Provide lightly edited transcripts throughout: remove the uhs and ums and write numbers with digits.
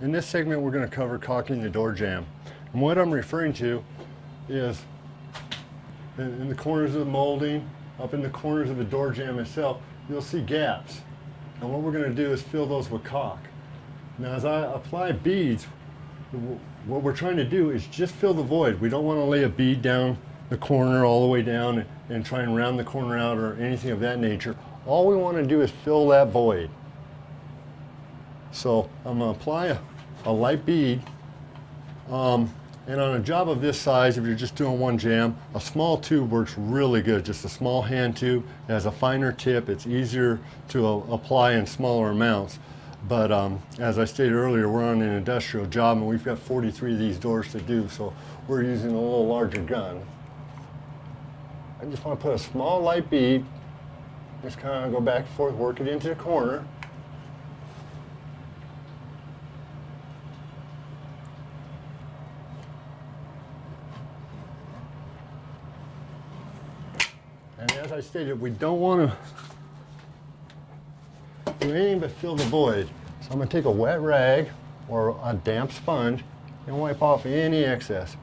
In this segment we're going to cover caulking the door jamb. And what I'm referring to is in the corners of the molding, up in the corners of the door jamb itself, you'll see gaps. And what we're going to do is fill those with caulk. Now as I apply beads, what we're trying to do is just fill the void. We don't want to lay a bead down the corner all the way down and try and round the corner out or anything of that nature. All we want to do is fill that void. So I'm going to apply a light bead, and on a job of this size, if you're just doing one jamb, a small tube works really good. Just a small hand tube. It has a finer tip. It's easier to apply in smaller amounts. But as I stated earlier, we're on an industrial job and we've got 43 of these doors to do, so we're using a little larger gun. I just want to put a small light bead, just kind of go back and forth, work it into the corner. And as I stated, we don't want to do anything but fill the void. So I'm going to take a wet rag or a damp sponge and wipe off any excess.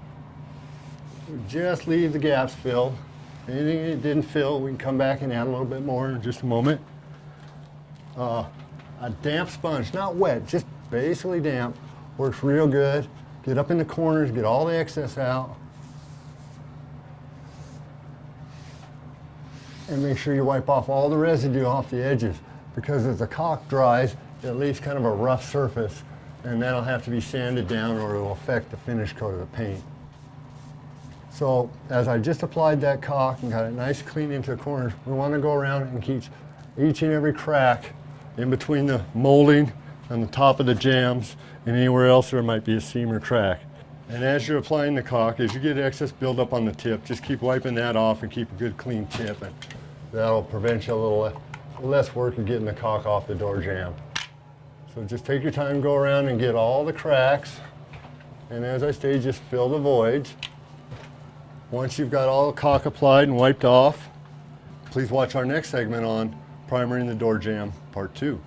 Just leave the gaps filled. Anything it didn't fill, we can come back and add a little bit more in just a moment. A damp sponge, not wet, just basically damp, works real good. Get up in the corners, get all the excess out. And make sure you wipe off all the residue off the edges, because as the caulk dries, it leaves kind of a rough surface, and that'll have to be sanded down or it will affect the finish coat of the paint. So as I just applied that caulk and got it nice clean into the corners, we want to go around and keep each and every crack in between the molding and the top of the jambs and anywhere else there might be a seam or crack. And as you're applying the caulk, as you get excess buildup on the tip, just keep wiping that off and keep a good clean tip, and that'll prevent you a little less work of getting the caulk off the door jamb. So just take your time, go around and get all the cracks, and as I say, just fill the voids. Once you've got all the caulk applied and wiped off, please watch our next segment on primering the door jamb, part 2.